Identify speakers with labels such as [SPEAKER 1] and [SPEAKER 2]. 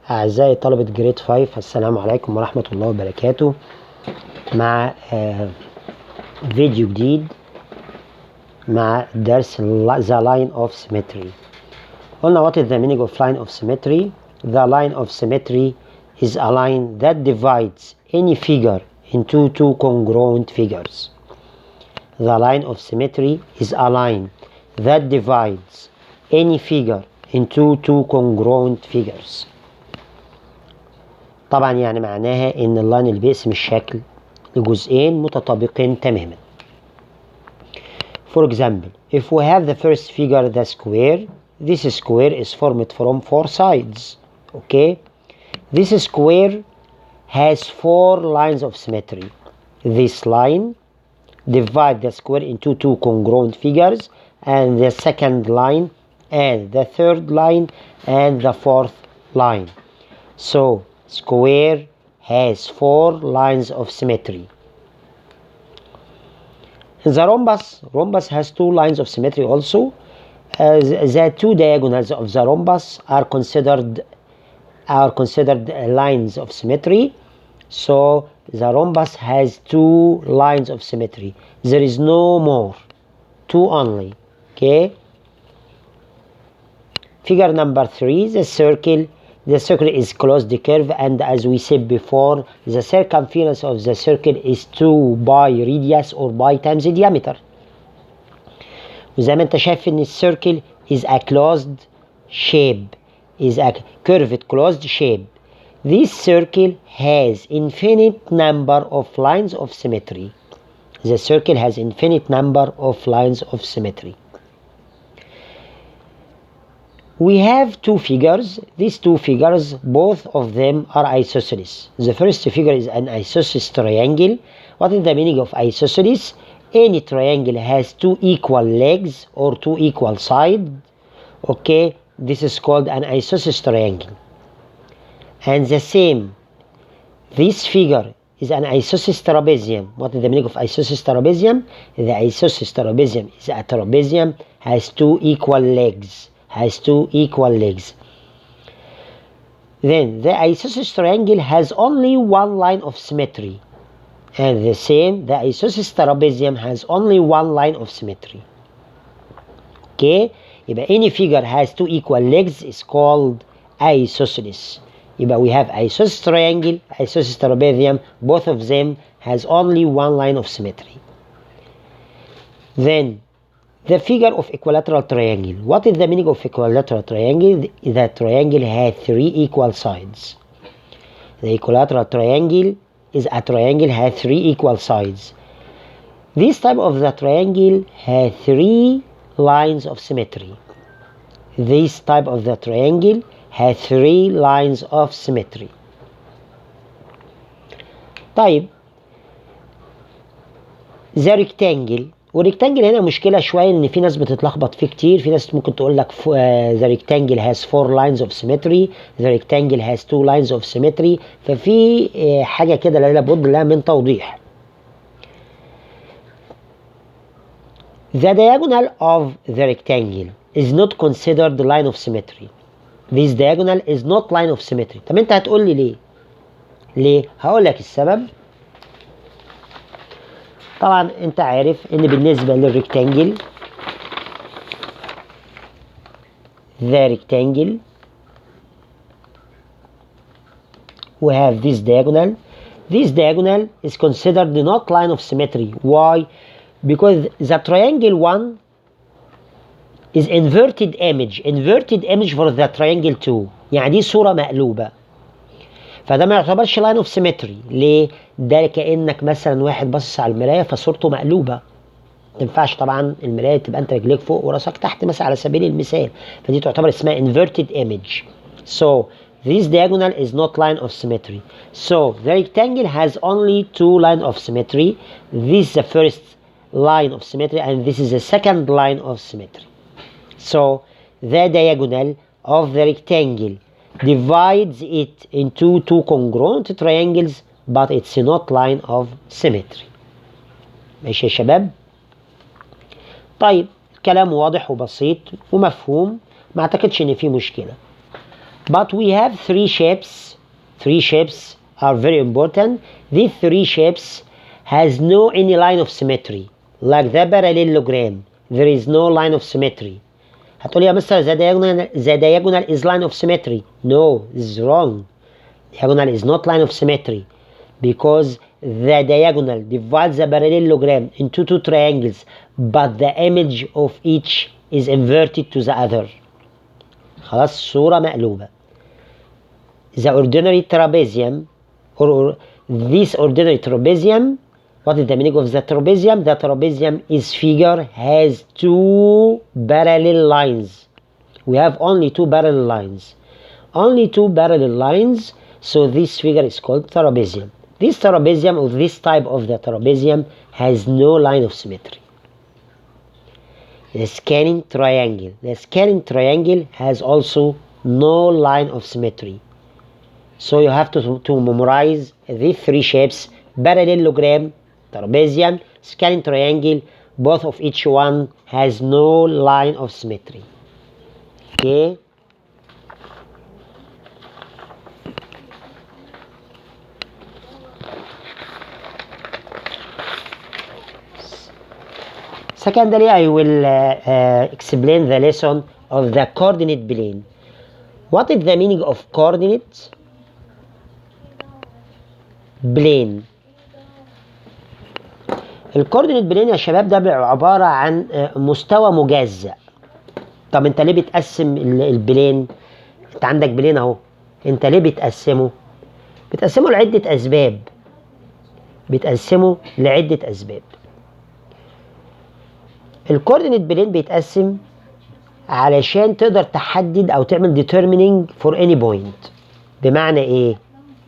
[SPEAKER 1] أعزائي طلبة جريد 5، السلام عليكم ورحمة الله وبركاته. مع فيديو جديد مع درس The Line of Symmetry. قلنا what is the meaning of line of symmetry? The line of symmetry is a line that divides any figure into two congruent figures. The line of symmetry is a line that divides any figure into two congruent figures. طبعا يعني معناها ان اللاين اللي بيقسم الشكل لجزئين متطابقين تماما. For example, if we have the first figure, the square, this square is formed from four sides. Okay, this square has four lines of symmetry. This line divides the square into two congruent figures, and the second line, and the third line, and the fourth line. So square has four lines of symmetry. The rhombus has two lines of symmetry also. The two diagonals of the rhombus are considered lines of symmetry. So the rhombus has two lines of symmetry. There is no more, two only. Okay. Figure number 3, the circle. The circle is closed curve, and as we said before, the circumference of the circle is 2 by radius or by times diameter. وزي ما انت شايف ان السيركل is a closed shape, is a curved closed shape. This circle has infinite number of lines of symmetry. The circle has infinite number of lines of symmetry. We have two figures. These two figures, both of them are isosceles. The first figure is an isosceles triangle. What is the meaning of isosceles? Any triangle has two equal legs or two equal sides. Okay, this is called an isosceles triangle. And the same, this figure is an isosceles trapezium. What is the meaning of isosceles trapezium? The isosceles trapezium is a trapezium has two equal legs. Then the isosceles triangle has only one line of symmetry, and the same, the isosceles trapezium has only one line of symmetry. Okay, يبقى any figure has two equal legs is called isosceles. يبقى we have isosceles triangle, isosceles trapezium, both of them has only one line of symmetry. Then the figure of equilateral triangle. What is the meaning of equilateral triangle? The triangle has three equal sides. The equilateral triangle is a triangle has three equal sides. This type of the triangle has three lines of symmetry. This type of the triangle has three lines of symmetry. طيب the rectangle. والريكتانجل هنا مشكلة شوية ان في ناس بتتلخبط فيه كتير. في ناس ممكن تقول لك the rectangle has four lines of symmetry, the rectangle has two lines of symmetry. ففي حاجة كده لابد لها من توضيح. The diagonal of the rectangle is not considered the line of symmetry. This diagonal is not line of symmetry. طب انت هتقول لي ليه؟ هقول لك السبب. طبعا انت عارف ان بالنسبة للريكتانجل the rectangle we have this diagonal. This diagonal is considered not line of symmetry. Why? Because the triangle 1 is inverted image for the triangle 2. يعني دي صورة مقلوبة، فده ما يعتبرش لاين اوف سيمتري. ليه؟ ده كانك مثلا واحد باصص على المرايه فصورته مقلوبه. ما ينفعش طبعا المرايه تبقى انت رجليك فوق وراسك تحت مثلا على سبيل المثال، فدي تعتبر اسمها inverted image. So this diagonal is not line of symmetry. So the rectangle has only two lines of symmetry. This is the first line of symmetry and this is the second line of symmetry. So the diagonal of the rectangle divides it into two congruent triangles, but it's not line of symmetry. ماشي يا شباب؟ طيب الكلام واضح وبسيط ومفهوم، ما اعتقدش ان فيه مشكلة. But we have three shapes. Three shapes are very important. These three shapes has no any line of symmetry. Like the parallelogram, there is no line of symmetry. هتقولي يا مستر the diagonal is line of symmetry. No, this is wrong. Diagonal is not line of symmetry because the diagonal divides the parallelogram into two triangles, but the image of each is inverted to the other. خلاص الصورة مقلوبة. The ordinary trapezium or this ordinary trapezium, what is the meaning of the trapezium? The trapezium is figure has two parallel lines. We have only two parallel lines. Only two parallel lines, so this figure is called trapezium. This trapezium or this type of the trapezium has no line of symmetry. The scanning triangle. The scanning triangle has also no line of symmetry. So you have to memorize these three shapes: parallelogram, trapezium, scanning triangle. Both of each one has no line of symmetry. Okay. Secondly, I will explain the lesson of the coordinate plane. What is the meaning of coordinate plane? الكوردينيت بلين يا شباب ده عبارة عن مستوى مجزأ. طب انت ليه بتقسم البلين؟ انت عندك بلين اهو، انت ليه بتقسمه؟ بتقسمه لعدة اسباب. الكوردينيت بلين بيتقسم علشان تقدر تحدد او تعمل determining for any point. بمعنى ايه؟